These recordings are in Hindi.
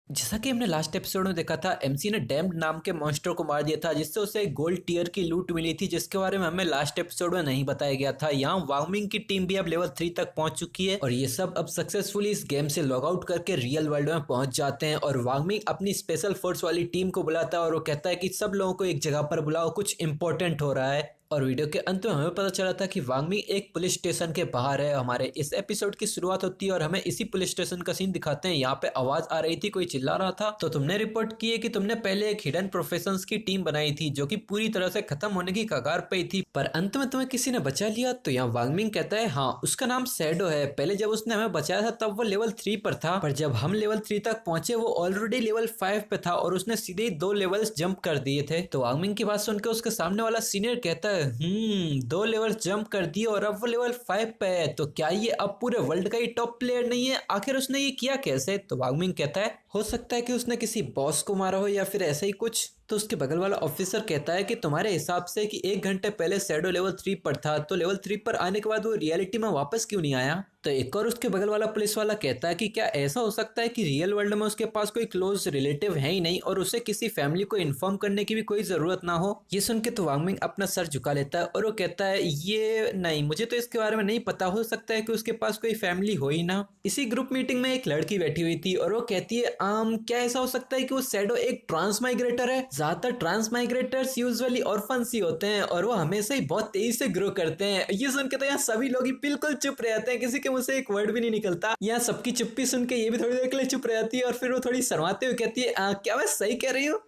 जैसा कि हमने लास्ट एपिसोड में देखा था, एमसी ने डैम्ड नाम के मॉन्स्टर को मार दिया था जिससे उसे एक गोल्ड टीयर की लूट मिली थी, जिसके बारे में हमें लास्ट एपिसोड में नहीं बताया गया था। यहाँ वार्मिंग की टीम भी अब लेवल 3 तक पहुंच चुकी है और ये सब अब सक्सेसफुली इस गेम से लॉग आउट करके रियल वर्ल्ड में पहुंच जाते हैं। और वार्मिंग अपनी स्पेशल फोर्स वाली टीम को बुलाता है और वो कहता है कि सब लोगों को एक जगह पर बुलाओ, कुछ इंपॉर्टेंट हो रहा है। और वीडियो के अंत में हमें पता चला था कि वांगमी एक पुलिस स्टेशन के बाहर है। हमारे इस एपिसोड की शुरुआत होती है और हमें इसी पुलिस स्टेशन का सीन दिखाते हैं। यहाँ पे आवाज आ रही थी, कोई चिल्ला रहा था। तो तुमने रिपोर्ट की है कि तुमने पहले एक हिडन प्रोफेशंस की टीम बनाई थी जो कि पूरी तरह से खत्म होने की कगार पे थी, पर अंत में तुम्हें किसी ने बचा लिया। तो यहाँ वांगमिंग कहता है हाँ, उसका नाम शैडो है। पहले जब उसने हमें बचाया था तब वो लेवल 3 पर था, पर जब हम लेवल 3 तक पहुंचे वो ऑलरेडी लेवल 5 पे था और उसने सीधे ही 2 लेवल्स जंप कर दिए थे। तो वांगमिंग की बात सुनकर उसके सामने वाला सीनियर कहता है 2 लेवल जंप कर दिए और अब वो लेवल 5 पे है, तो क्या ये अब पूरे वर्ल्ड का ही टॉप प्लेयर नहीं है? आखिर उसने ये किया कैसे? तो वांगमिंग कहता है हो सकता है कि उसने किसी बॉस को मारा हो या फिर ऐसा ही कुछ। तो उसके बगल वाला ऑफिसर कहता है कि तुम्हारे हिसाब से कि 1 घंटे पहले शैडो लेवल 3 पर था, तो लेवल 3 पर आने के बाद वो रियलिटी में वापस क्यों नहीं आया? तो एक और उसके बगल वाला पुलिस वाला कहता है कि क्या ऐसा हो सकता है कि रियल वर्ल्ड में उसके पास कोई क्लोज रिलेटिव है ही नहीं और उसे किसी फैमिली को इन्फॉर्म करने की भी कोई जरूरत ना हो? ये सुन के तो वांगमिंग अपना सर झुका लेता है और वो कहता है ये नहीं, मुझे तो इसके बारे में नहीं पता। हो सकता है कि उसके पास कोई फैमिली हो ही ना। इसी ग्रुप मीटिंग में एक लड़की बैठी हुई थी और वो कहती है क्या ऐसा हो सकता है कि वो शैडो एक ट्रांस माइग्रेटर है? ज्यादातर ट्रांस माइग्रेटर्स यूजुअली ऑर्फन्स ही होते हैं और वो हमेशा ही बहुत तेजी से ग्रो करते हैं। ये सुन के तो यहाँ सभी लोग ही बिल्कुल चुप रह जाते हैं, किसी के मुंह से एक वर्ड भी नहीं निकलता। यहाँ सबकी चुप्पी सुन के ये भी थोड़ी देर के लिए चुप रह जाती है और फिर वो थोड़ी शर्माते हुए कहती है क्या मैं सही कह रही हूँ?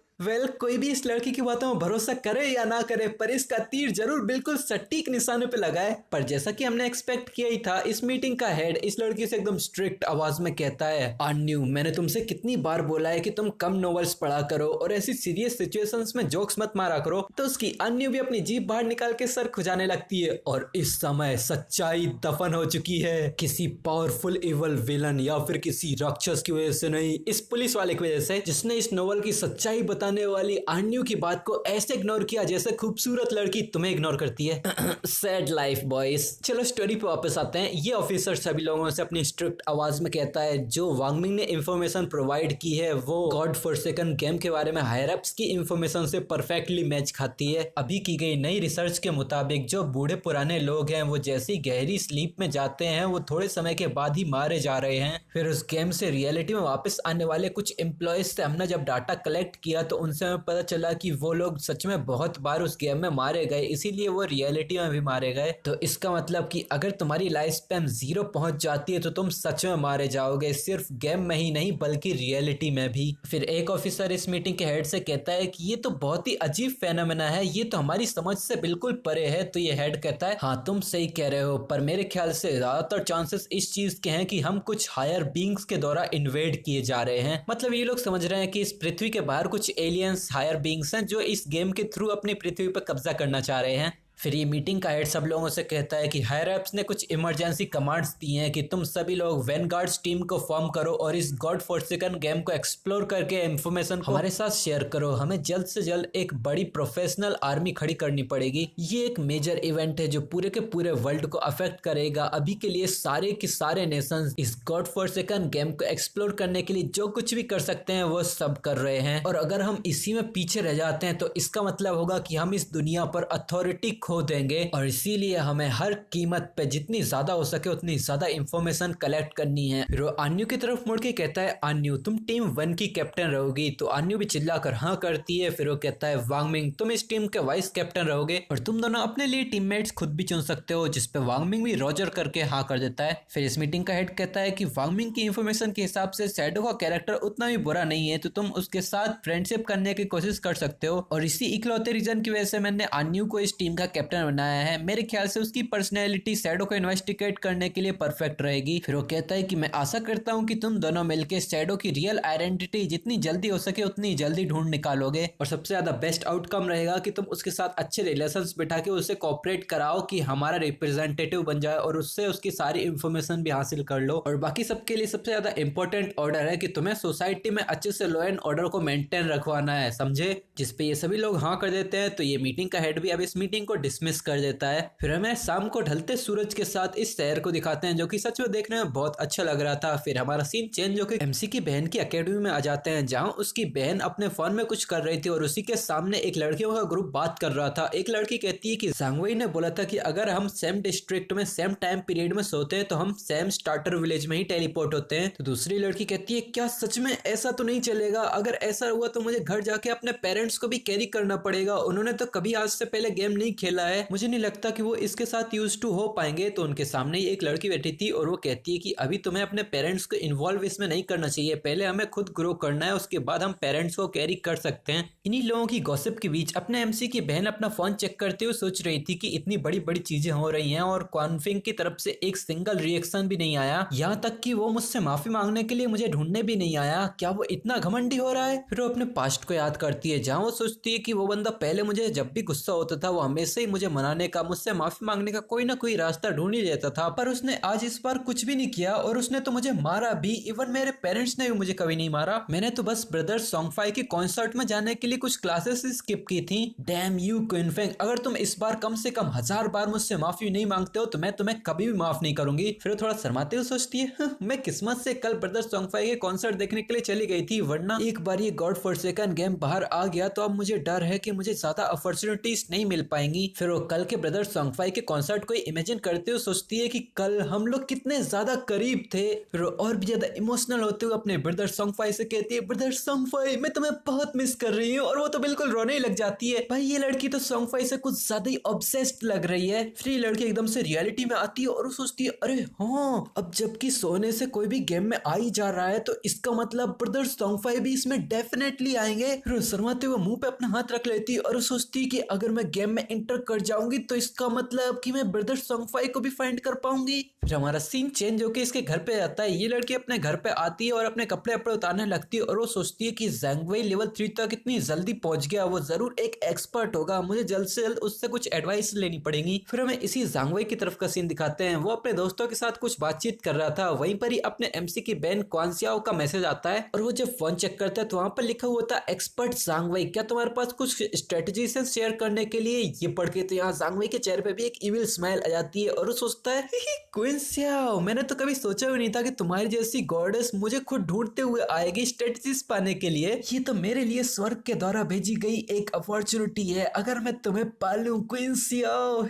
कोई भी इस लड़की की बातों में भरोसा करे या ना करे, पर इसका तीर जरूर बिल्कुल सटीक निशाने पे लगाए। पर जैसा कि हमने एक्सपेक्ट किया ही था, इस मीटिंग का हेड इस लड़की से एकदम स्ट्रिक्ट आवाज में कहता है अन्यू, मैंने तुमसे कितनी बार बोला है कि तुम कम नॉवेल्स पढ़ा करो और ऐसी सीरियस सिचुएशंस में जोक्स मत मारा करो। तो उसकी अन्यू भी अपनी जीभ बाहर निकाल के सर खुजाने लगती है और इस समय सच्चाई दफन हो चुकी है। किसी पावरफुल इवल विलन या फिर किसी राक्षस की वजह से नहीं, इस पुलिस वाले की वजह से जिसने इस नोवेल की सच्चाई बताने वाली अन्यू की बात को ऐसे इग्नोर किया जैसे खूबसूरत लड़की तुम्हें इग्नोर करती है। Sad life boys. चलो स्टोरी पे वापस आते हैं। ये ऑफिसर सभी लोगों से अपनी स्ट्रिक्ट आवाज में कहता है जो वांगमिंग ने इंफॉर्मेशन प्रोवाइड की है वो गॉड फॉरसेकन गेम के बारे में हायर अप्स की इंफॉर्मेशन से परफेक्टली मैच खाती है। अभी की गई नई रिसर्च के मुताबिक जो बूढ़े पुराने लोग हैं वो जैसी गहरी स्लीप में जाते हैं वो थोड़े समय के बाद ही मारे जा रहे हैं। फिर उस गेम से रियलिटी में वापस आने वाले कुछ एम्प्लॉयज से हमने जब डाटा कलेक्ट किया तो उनसे हमें पता चला कि वो लोग सच में बहुत बार उस गेम में मारे गए, इसीलिए वो रियलिटी में भी मारे गए। तो इसका मतलब कि अगर तुम्हारी लाइफ स्पैन 0 पहुंच जाती है तो तुम सच में मारे जाओगे, सिर्फ गेम में ही नहीं बल्कि रियलिटी में भी। फिर एक ऑफिसर इस मीटिंग के हेड से कहता है कि ये तो बहुत ही अजीब फेनोमेना है, ये तो हमारी समझ से बिल्कुल परे है। तो ये हेड कहता है हाँ तुम सही कह रहे हो, पर मेरे ख्याल से ज्यादातर चांसेस इस चीज के हैं कि हम कुछ हायर बींग्स के द्वारा इन्वेड किए जा रहे हैं। मतलब ये लोग समझ रहे हैं कि इस पृथ्वी के बाहर कुछ एलियंस हायर बींग्स हैं जो इस गेम के थ्रू अपनी पृथ्वी पर कब्जा करना चाह रहे हैं। फिर ये मीटिंग का हेड सब लोगों से कहता है कि हायर अप्स ने कुछ इमरजेंसी कमांड्स दी हैं कि तुम सभी लोग वैनगार्ड्स टीम को फॉर्म करो और इस गॉड फॉरसेकन गेम को एक्सप्लोर करके इंफॉर्मेशन को हमारे साथ शेयर करो। हमें जल्द से जल्द एक बड़ी प्रोफेशनल आर्मी खड़ी करनी पड़ेगी। ये एक मेजर इवेंट है जो पूरे के पूरे वर्ल्ड को अफेक्ट करेगा। अभी के लिए सारे के सारे नेशंस इस गॉड फॉरसेकन गेम को एक्सप्लोर करने के लिए जो कुछ भी कर सकते हैं वो सब कर रहे हैं, और अगर हम इसी में पीछे रह जाते हैं तो इसका मतलब होगा कि हम इस दुनिया पर अथॉरिटी खो देंगे। और इसीलिए हमें हर कीमत पे जितनी ज्यादा हो सके उतनी ज्यादा इंफॉर्मेशन कलेक्ट करनी है। फिर वो अन्यू की तरफ मुड़ के कहता है अन्यू तुम टीम 1 की कैप्टन रहोगी। तो अन्यू भी चिल्लाकर हाँ करती है। फिर वो कहता है वांगमिंग तुम इस टीम के वाइस कैप्टन रहोगे और तुम दोनों अपने लिए टीममेट्स खुद भी चुन सकते हो, जिसपे वांगमिंग भी रोजर करके हाँ कर देता है। फिर इस मीटिंग का हेड कहता है कि वांगमिंग की इंफॉर्मेशन के हिसाब से शैडो का कैरेक्टर उतना भी बुरा नहीं है, तो तुम उसके साथ फ्रेंडशिप करने की कोशिश कर सकते हो। और इसी इकलौते रीजन की वजह से मैंने अन्यू को इस टीम का कैप्टन बनाया है। मेरे ख्याल से उसकी पर्सनैलिटी शैडो को इन्वेस्टिगेट करने के लिए परफेक्ट रहेगी। फिर वो कहता है कि मैं आशा करता हूँ कि तुम दोनों मिलकर शैडो की रियल आइडेंटिटी जितनी जल्दी हो सके उतनी जल्दी ढूंढ निकालोगे, और सबसे ज्यादा बेस्ट आउटकम रहेगा कि तुम उसके साथ अच्छे रिलेशंस बिठा के उसे कोऑपरेट कराओ कि हमारा रिप्रेजेंटेटिव बन जाए और उससे उसकी सारी इंफॉर्मेशन भी हासिल कर लो। और बाकी सबके लिए सबसे ज्यादा इंपॉर्टेंट ऑर्डर है कि तुम्हें सोसाइटी में अच्छे से लॉ एंड ऑर्डर को मेंटेन रखवाना है, समझे? जिसपे ये सभी लोग हाँ कर देते हैं। तो ये मीटिंग का हेड भी अब इस मीटिंग को डिसमिस कर देता है। फिर हमें शाम को ढलते सूरज के साथ इस शहर को दिखाते हैं जो कि सच में देखने में बहुत अच्छा लग रहा था। फिर हमारा सीन चेंज होकर एमसी की बहन की अकेडमी में आ जाते हैं जहाँ उसकी बहन अपने फोन में कुछ कर रही थी और उसी के सामने एक लड़कियों का ग्रुप बात कर रहा था। एक लड़की कहती है कि झांग वई ने बोला था कि अगर हम सेम डिस्ट्रिक्ट में सेम टाइम पीरियड में सोते हैं तो हम सेम स्टार्टर विलेज में ही टेलीपोर्ट होते हैं। तो दूसरी लड़की कहती है क्या सच में? ऐसा तो नहीं चलेगा, अगर ऐसा हुआ तो मुझे घर जाके अपने पेरेंट्स को भी कैरी करना पड़ेगा, उन्होंने तो कभी आज से पहले गेम नहीं खेला है, मुझे नहीं लगता कि वो इसके साथ यूज टू हो पाएंगे। तो उनके सामने ही एक लड़की बैठी थी और वो कहती है कि अभी तुम्हें अपने पेरेंट्स को इन्वॉल्व इसमें नहीं करना चाहिए, पहले हमें खुद ग्रो करना है, उसके बाद हम पेरेंट्स को कैरी कर सकते हैं। इन्हीं लोगों की गॉसिप के बीच अपने एमसी की बहन अपना फोन चेक करते हुए सोच रही थी कि इतनी बड़ी बड़ी चीजें हो रही हैं और क्वानफिंग की तरफ से एक सिंगल रिएक्शन भी नहीं आया, यहाँ तक कि वो मुझसे माफी मांगने के लिए मुझे ढूंढने भी नहीं आया, क्या वो इतना घमंडी हो रहा है? फिर वो अपने पास्ट को याद करती है जहाँ वो सोचती है कि वो बंदा पहले मुझे जब भी गुस्सा होता था वो हमेशा ही मुझे मनाने का, मुझसे माफी मांगने का कोई ना कोई रास्ता ढूंढ ही लेता था, पर उसने आज इस बार कुछ भी नहीं किया और उसने तो मुझे मारा भी। इवन मेरे पेरेंट्स ने भी मुझे कभी नहीं मारा, मैंने तो बस ब्रदर सोंगफाई के कॉन्सर्ट में जाने के लिए कुछ क्लासेस स्किप की थी। डैम यू क्विनफेंग, अगर तुम इस बार कम से कम 1000 बार मुझसे माफी नहीं मांगते हो तो मैं तुम्हें कभी भी माफ नहीं करूंगी। फिर थोड़ा शर्माते हुए सोचती है मैं किस्मत से कल ब्रदर सोंगफाई के कॉन्सर्ट देखने के लिए चली गई थी, वरना एक बार ये गॉड फॉरसेकन गेम बाहर आ गया तो अब मुझे डर है कि मुझे ज्यादा अपॉर्चुनिटीज नहीं मिल पाएंगी। फिर वो कल के ब्रदर सोंगफाई के कॉन्सर्ट को इमेजिन करते हुए सोचती है कि कल हम लोग कितने ज्यादा करीब थे। फिर और भी ज्यादा इमोशनल होते हुए अपने ब्रदर सोंगफाई से कहती है ब्रदर सोंगफाई मैं तुम्हें बहुत मिस कर रही हूँ, और वो तो बिल्कुल रोने ही लग जाती है। भाई ये लड़की तो सोंगफाई से कुछ ज्यादा ही ऑब्सेस्ड लग रही है। फिर ये लड़की एकदम से रियलिटी में आती है और वो सोचती है अरे हाँ, अब जबकि सोने से कोई भी गेम में आ ही जा रहा है तो इसका मतलब ब्रदर सोंगफाई भी इसमें डेफिनेटली आएंगे। फिर शर्माते हुए मुंह पे अपना हाथ रख लेती है और सोचती है कि अगर मैं गेम में एंटर कर जाऊंगी तो इसका मतलब कि मैं ब्रदर सोंगफाई को भी फाइंड कर पाऊंगी। फिर हमारा सीन चेंज होकर इसके घर पे आता है। ये लड़की अपने घर पे आती है और अपने कपड़े अपने उतारने लगती है और वो सोचती है कि झांग वई लेवल 3 तक इतनी जल्दी पहुंच गया, वो जरूर एक एक्सपर्ट होगा, मुझे जल्द से जल्द उससे कुछ एडवाइस लेनी पड़ेगी। फिर हमें इसी झांग वई की तरफ का सीन दिखाते हैं। वो अपने दोस्तों के साथ कुछ बातचीत कर रहा था, वहीं पर ही अपने एमसी की बहन क्वान सियाओ का मैसेज आता है और वो जब फोन चेक करता है तो वहां पर लिखा हुआ था एक्सपर्ट झांग वई, क्या तुम्हारे पास कुछ स्ट्रेटजी से शेयर करने के लिए? ये पढ़ के तो यहाँ झांग वई के चेहरे पे भी एक इविल स्माइल आ जाती है और वो सोचता है क्वीन सियाओ, मैंने तो कभी सोचा भी नहीं था कि तुम्हारी जैसी गॉडेस मुझे खुद ढूंढते हुए आएगी स्ट्रेटजीज पाने के लिए। ये तो मेरे लिए स्वर्ग के द्वारा भेजी गई एक अपॉर्चुनिटी है, अगर मैं तुम्हें पालूं क्वीन सियाओ।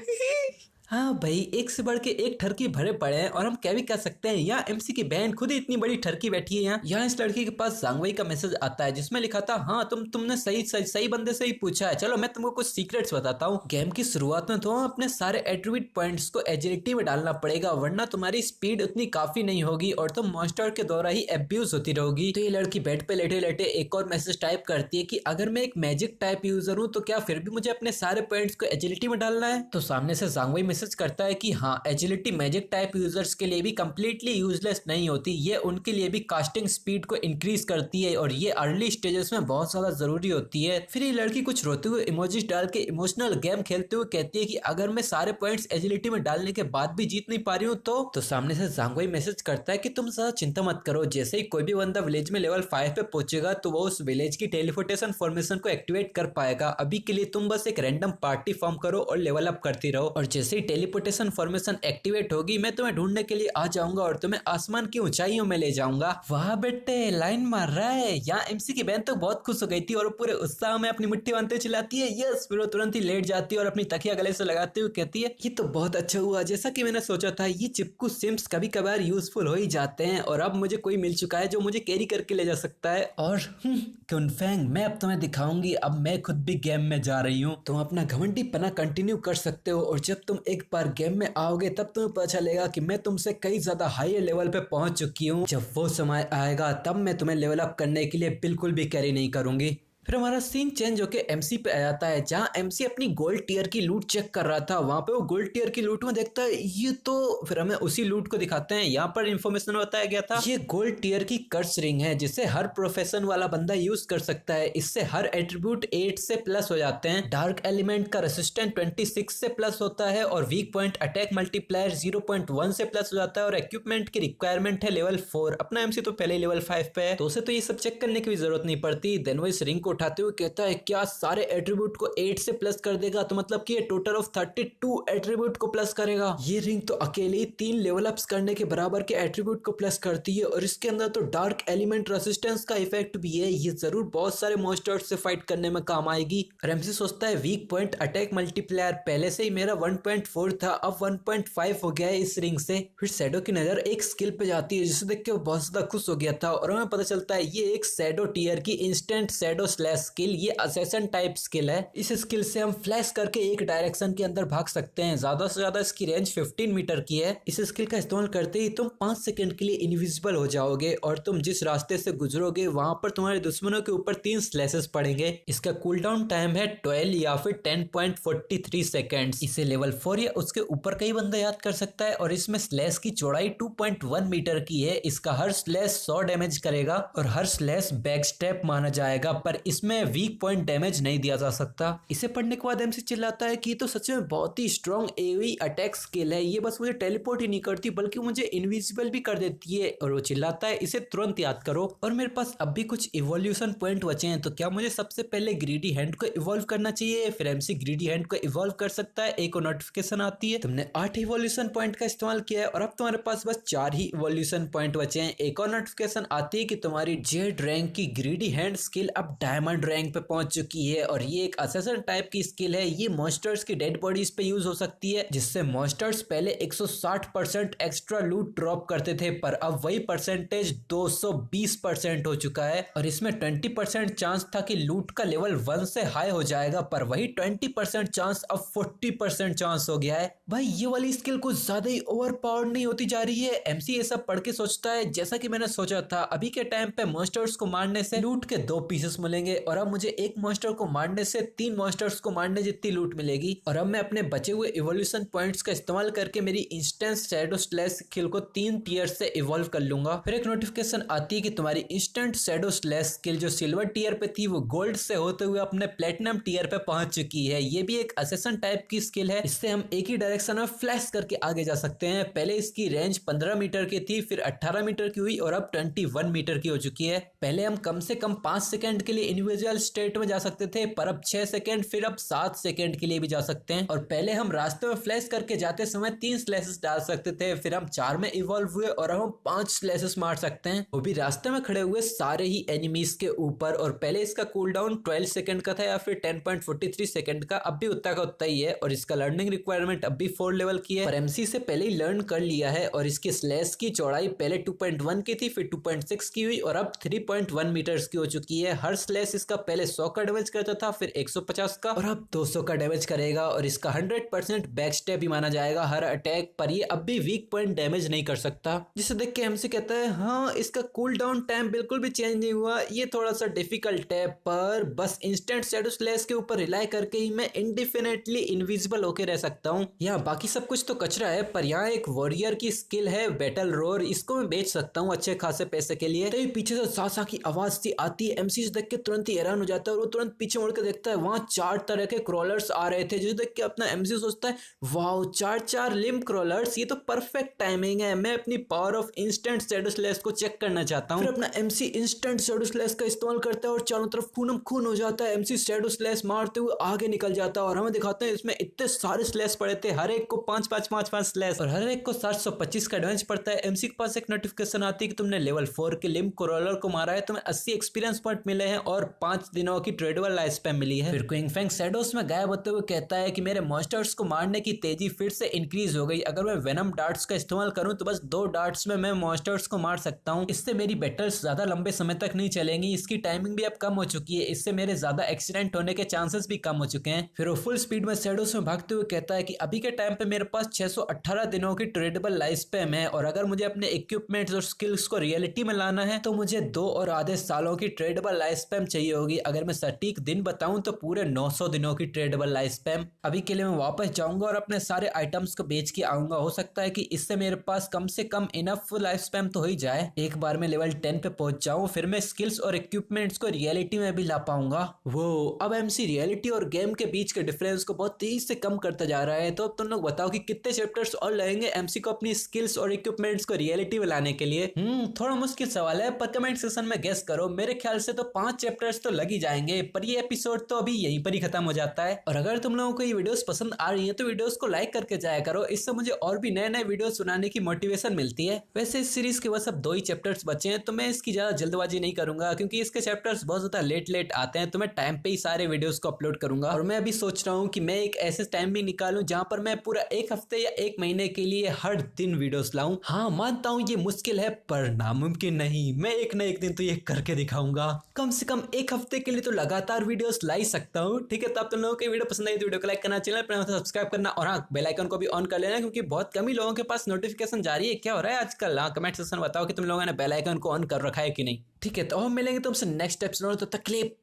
हाँ भाई, एक से बढ़ के एक ठरकी भरे पड़े हैं और हम क्या भी कर सकते हैं। यहाँ एमसी की बहन खुद ही इतनी बड़ी ठरकी बैठी है। यहाँ इस लड़की के पास झांग वई का मैसेज आता है जिसमें लिखा था हाँ तुमने सही बंदे से ही पूछा है, चलो मैं तुमको कुछ सीक्रेट्स बताता हूँ। गेम की शुरुआत में तो अपने सारे एट्रीब्यूट पॉइंट्स को एजिलिटी में डालना पड़ेगा, वरना तुम्हारी स्पीड उतनी काफी नहीं होगी और तुम मॉन्स्टर के द्वारा ही एब्यूज होती रहोगी। तो ये लड़की बेड पे लेटे लेटे एक और मैसेज टाइप करती है कि अगर मैं एक मैजिक टाइप यूजर हूँ तो क्या फिर भी मुझे अपने सारे पॉइंट्स को एजिलिटी में डालना है? तो सामने से झांग वई मैसेज करता है कि हाँ, एजिलिटी मैजिक टाइप यूजर्स के लिए भी कंप्लीटली यूजलेस नहीं होती, ये उनके लिए भी कास्टिंग स्पीड को इंक्रीज करती है और ये अर्ली स्टेजेस में बहुत ज्यादा जरूरी होती है। फिर ये लड़की कुछ रोते हुए इमोजीज डाल के इमोशनल गेम खेलते हुए कहती है कि अगर मैं सारे पॉइंट्स एजिलिटी में डालने के बाद भी जीत नहीं पा रही हूँ तो सामने से झांग वई मैसेज करता है कि तुम ज्यादा चिंता मत करो, जैसे ही कोई भी बंदा विलेज में लेवल 5 पे पहुंचेगा तो वो उस विलेज की टेलीपोर्टेशन फॉर्मेशन को एक्टिवेट कर पाएगा। अभी के लिए तुम बस एक रैंडम पार्टी फॉर्म करो और लेवल अप करती रहो, और जैसे ही टेलीपोर्टेशन फॉर्मेशन एक्टिवेट होगी मैं तुम्हें ढूंढने के लिए आ जाऊंगा और तुम्हें आसमान की ऊंचाइयों में ले जाऊंगा। वाह बेटे, लाइन मार रहा है। यहाँ एमसी की बहन तो बहुत खुश हो गई थी और पूरे उत्साह में अपनी मुट्ठी बांधते चिल्लाती है यस, फिर वो तुरंत ही लेट जाती है और अपनी तकिया गले से लगाते हुए कहती है ये तो बहुत अच्छा हुआ, जैसा कि मैंने सोचा था। ये चिपकू सिम्स कभी कभार यूजफुल हो ही जाते हैं और अब मुझे कोई मिल चुका है जो मुझे कैरी करके ले जा सकता है। और क्विनफेंग, मैं अब तुम्हें दिखाऊंगी, अब मैं खुद भी गेम में जा रही हूँ। तुम अपना घमंडी पना कंटिन्यू कर सकते हो और जब तुम एक बार गेम में आओगे तब तुम्हें पता चलेगा कि मैं तुमसे कई ज्यादा हाई लेवल पे पहुंच चुकी हूँ। जब वो समय आएगा तब मैं तुम्हें लेवल अप करने के लिए बिल्कुल भी कैरी नहीं करूंगी। फिर हमारा सीन चेंज होके एमसी पे आ जाता है जहाँ एमसी अपनी गोल्ड टियर की लूट चेक कर रहा था। वहां पे वो गोल्ड टियर की लूट में देखता है ये तो, फिर हमें उसी लूट को दिखाते हैं। यहाँ पर इन्फॉर्मेशन बताया गया था ये गोल्ड टियर की कर्स रिंग है जिसे हर प्रोफेशन वाला बंदा यूज कर सकता है। इससे हर एट्रीब्यूट 8 से प्लस हो जाते हैं। डार्क एलिमेंट का रेसिस्टेंट 26 से प्लस होता है और वीक पॉइंट अटैक मल्टीप्लायर 0.1 से प्लस हो जाता है और इक्विपमेंट की रिक्वायरमेंट है लेवल 4। अपना एमसी तो पहले लेवल 5 पे है तो उसे तो ये सब चेक करने की भी जरूरत नहीं पड़ती। देन वो इस रिंग को उठाते हुए कहता है क्या सारे एट्रीब्यूट को 8 से प्लस कर देगा, तो मतलब कि ये टोटल ऑफ 32 एट्रीब्यूट को प्लस करेगा। ये रिंग तो अकेले ही 3 लेवल अप्स करने के बराबर के एट्रीब्यूट को प्लस करती है और इसके अंदर तो डार्क एलिमेंट रेसिस्टेंस का इफेक्ट भी है। ये जरूर बहुत सारे मॉन्स्टर्स से फाइट करने में काम आएगी। रैमसी सोचता है वीक पॉइंट अटैक मल्टीप्लायर पहले से ही मेरा 1.4 था, अब 1.5 हो गया है इस रिंग से। फिर शैडो की नजर एक स्किल पे जाती है जिसे देख के वो बहुत ज्यादा खुश हो गया था और हमें पता चलता है ये एक शैडो टियर की इंस्टेंट शैडो स्लैश स्किल, ये असैसन टाइप स्किल है। इस स्किल से हम फ्लैश करके एक डायरेक्शन के अंदर भाग सकते हैं। ज्यादा से ज्यादा इसकी रेंज 15 मीटर की है। इस स्किल का इस्तेमाल करते ही तुम 5 सेकंड के लिए इनविजिबल हो जाओगे और तुम जिस रास्ते से गुजरोगे वहां पर तुम्हारे दुश्मनों के ऊपर 3 स्लैशेस पड़ेंगे। इसका कूल डाउन टाइम है 12 या फिर 10.43 सेकेंड्स। इसे लेवल 4 या उसके ऊपर कई बंदा याद कर सकता है और इसमें स्लैश की चौड़ाई 2.1 मीटर की है। इसका हर स्लैश 100 डैमेज करेगा और हर स्लैश बैक स्टेप माना जाएगा, पर इसमें वीक पॉइंट डैमेज नहीं दिया जा सकता। इसे पढ़ने के बाद एमसी चिल्लाता है कि तो सच में बहुत ही स्ट्रॉन्ग एवी अटैक स्किल है, ये बस मुझे टेलीपोर्ट ही नहीं करती बल्कि मुझे इनविजिबल भी कर देती है। और वो चिल्लाता है इसे तुरंत याद करो। और मेरे पास अब भी कुछ इवोल्यूशन पॉइंट बचे हैं, तो क्या मुझे सबसे पहले ग्रीडी हैंड को इवॉल्व करना चाहिए? फिर एमसी ग्रीडी हैंड को इवॉल्व कर सकता है। एक और नोटिफिकेशन आती है तुमने 8 इवोल्यूशन पॉइंट का इस्तेमाल किया है और अब तुम्हारे पास बस 4 ही इवोल्यूशन पॉइंट बचे हैं। एक और नोटिफिकेशन आती है कि तुम्हारी जेड रैंक की ग्रीडी हैंड स्किल अब डायमंड रैंक पे पहुंच चुकी है और ये एक असैसिन टाइप की स्किल है। ये मॉन्स्टर्स की डेड बॉडीज पे यूज हो सकती है, जिससे मॉन्स्टर्स पहले 160% एक्स्ट्रा लूट ड्रॉप करते थे, पर अब वही परसेंटेज 220% हो चुका है। और इसमें 20% चांस था कि लूट का लेवल 1 से हाई हो जाएगा, पर वही 20% चांस अब 40% चांस हो गया है। भाई ये वाली स्किल कुछ ज्यादा ही ओवर पावर्ड नहीं होती जा रही है? एमसी ये सब पढ़ के सोचता है जैसा कि मैंने सोचा था, अभी के टाइम पे मॉन्स्टर्स को मारने से लूट के 2 पीसेस मिलेंगे और अब मुझे एक मॉन्स्टर को मारने से 3 मॉन्स्टर्स को मारने जितनी लूट मिलेगी। और अब मैं अपने बचे हुए इवोल्यूशन पॉइंट्स का इस्तेमाल करके मेरी इंस्टेंट शैडो स्लैश स्किल को 3 टियर से इवॉल्व कर लूंगा। फिर एक नोटिफिकेशन आती है कि तुम्हारी इंस्टेंट शैडो स्लैश स्किल जो सिल्वर टियर पे थी वो गोल्ड से होते हुए अपने प्लेटिनम टियर पे पहुंच चुकी है। ये भी एक असैसिन टाइप की स्किल है, इससे हम एक ही डायरेक्शन में फ्लैश करके आगे जा सकते हैं। पहले इसकी रेंज 15 मीटर की थी, फिर 18 मीटर की हुई और अब 21 मीटर की हो चुकी है। पहले हम कम से कम 5 सेकंड के लिए इंडिविजुअल स्टेट में जा सकते थे, पर अब 6 सेकंड, फिर अब 7 सेकंड के लिए भी जा सकते हैं। और पहले हम रास्ते में फ्लैश करके जाते समय 3 स्लैशेस डाल सकते थे, फिर हम 4 में इवॉल्व हुए और अब हम 5 स्लैशेस मार सकते हैं, वो भी रास्ते में खड़े हुए सारे ही एनिमीज के ऊपर। और पहले इसका कूल डाउन 12 सेकंड का था या फिर 10.43 सेकंड का, अब भी उतना का उतना ही है। और इसका लर्निंग रिक्वायरमेंट अब भी 4 लेवल की है, पर एमसी से पहले ही लर्न कर लिया है। और इसकी स्लैश की चौड़ाई पहले 2.1 की थी, फिर 2.6 की हुई और अब 3.1 मीटर्स की हो चुकी है। हर स्लैश इसका पहले 100 का डैमेज करता था, फिर 150 का और अब 200 का डैमेज करेगा। और इसका 100% बैक स्टेप ही माना जाएगा हर अटैक पर। ये अब भी वीक पॉइंट डैमेज नहीं कर सकता, जिसे देख के एमसी कहता है हाँ इसका कूल डाउन टाइम बिल्कुल भी चेंज नहीं हुआ, ये थोड़ा सा डिफिकल्ट है, पर बस इंस्टेंट शैडो स्लैश के ऊपर रिलाई करके ही मैं इंडिफिनिटली इनविजिबल होके रह सकता हूँ। यहाँ बाकी सब कुछ तो कचरा है, पर यहाँ एक वॉरियर की स्किल है बैटल रोर, इसको मैं बेच सकता हूँ अच्छे खासे पैसे के लिए। तो पीछे से सासा की आवाज सी आती है, एमसी से देख के तुरंत ही हैरान हो जाता है और वो तुरंत पीछे मुड़ के देखता है, वहां 4 तरह के क्रॉलर्स आ रहे थे, जिसे देख के अपना एमसी सोचता है वाओ 4 लिम्ब क्रॉलर्स, ये तो परफेक्ट टाइमिंग है, मैं अपनी power of instant shadow slash को चेक करना चाहता हूँ। फिर अपना एमसी इंस्टेंट शैडो स्लैश का इस्तेमाल करता है और चारों तरफ खूनम खून हो जाता है। एमसी शैडो स्लैश मारते हुए आगे निकल जाता है और हमें दिखाते हैं इसमें इतने सारे स्लैश पड़े थे, हर एक को 5 स्लैश और हर एक को 725 का डैमेज पड़ता है। एमसी के पास एक नोटिफिकेशन आती है कि तुमने लेवल 4 के लिम्ब क्रॉलर को मारा है, तुम्हें 80 एक्सपीरियंस पॉइंट मिले हैं और 5 दिनों की ट्रेडेबल लाइफ स्पैन मिली है। फिर क्विंग फैंग शैडोज में गायब होते हुए कहता है कि मेरे मॉन्स्टर्स को मारने की तेजी फिर से इंक्रीज हो गई, अगर मैं वेनम डार्ट्स का इस्तेमाल करूं तो बस 2 डार्ट्स में मैं मॉन्स्टर्स को मार सकता हूं, इससे मेरी बैटल्स ज्यादा लंबे समय तक नहीं चलेंगी, इसकी टाइमिंग भी अब कम हो चुकी है, इससे मेरे ज्यादा एक्सीडेंट होने के चांसेस भी कम हो चुके हैं। फिर वो फुल स्पीड में शैडोज में भागते हुए कहता है कि अभी के टाइम पे मेरे पास 618 दिनों की ट्रेडेबल लाइफ स्पैन है और अगर मुझे अपने इक्विपमेंट्स और स्किल्स को रियलिटी में लाना है तो मुझे 2 और आधे सालों की ट्रेडेबल लाइफ स्पैन चाहिए होगी। अगर मैं सटीक दिन बताऊं तो पूरे 900 दिनों की ट्रेडेबल लाइफ स्पैन। अभी के लिए मैं वापस जाऊंगा और अपने सारे आइटम्स को बेच के आऊंगा, हो सकता है कि इससे मेरे पास कम से कम इनफ लाइफ स्पैन तो हो ही जाए, एक बार मैं लेवल 10 पे पहुंच जाऊं, फिर मैं स्किल्स और इक्विपमेंट्स को रियलिटी में भी ला पाऊंगा। वो अब एमसी रियलिटी और गेम के बीच के डिफरेंस को बहुत तेजी से कम करता जा रहा है। तो अब तुम लोग बताओ कि कितने चैप्टर्स और लगेंगे एमसी को अपनी स्किल्स और इक्विपमेंट्स को रियलिटी में लाने के लिए? थोड़ा मुश्किल सवाल है, पर कमेंट सेक्शन में गेस करो। मेरे ख्याल से तो 5 चैप्टर चैप्टर्स तो लग ही जाएंगे, पर ये एपिसोड तो अभी यहीं पर ही खत्म हो जाता है। और अगर तुम लोगों को ये वीडियोस पसंद आ रही है तो वीडियोस को लाइक करके जाया करो, इससे मुझे और भी नए नए वीडियोस बनाने की मोटिवेशन मिलती है। वैसे इस सीरीज के बस अब 2 ही चैप्टर्स बचे हैं, तो मैं इसकी ज्यादा जल्दबाजी नहीं करूंगा क्योंकि इसके चैप्टर्स बहुत ज्यादा लेट आते हैं, तो मैं टाइम पे ही सारे वीडियोस को अपलोड करूंगा। और मैं अभी सोच रहा हूँ कि मैं एक ऐसे टाइम भी निकालूं जहां पर मैं पूरा 1 हफ्ते या 1 महीने के लिए हर दिन वीडियोस लाऊं। हाँ मानता हूँ ये मुश्किल है पर नामुमकिन नहीं, मैं एक ना एक दिन तो ये करके दिखाऊंगा। कम से कम 1 हफ्ते के लिए तो लगातार वीडियोस ला ही सकता हूँ। ठीक है, तो आप तुम लोगों को वीडियो पसंद आई तो वीडियो को लाइक करना, चैनल पर सब्सक्राइब करना और हाँ बेल आइकन को भी ऑन कर लेना क्योंकि बहुत कम ही लोगों के पास नोटिफिकेशन जा रही है। क्या हो रहा है आजकल? हाँ कमेंट सेक्शन बताओ कि तुम लोगों ने बेल आइकन को ऑन कर रखा है कि नहीं। ठीक है, तो हम मिलेंगे तुमसे नेक्स्ट एपिसोड, तो तकलीफ।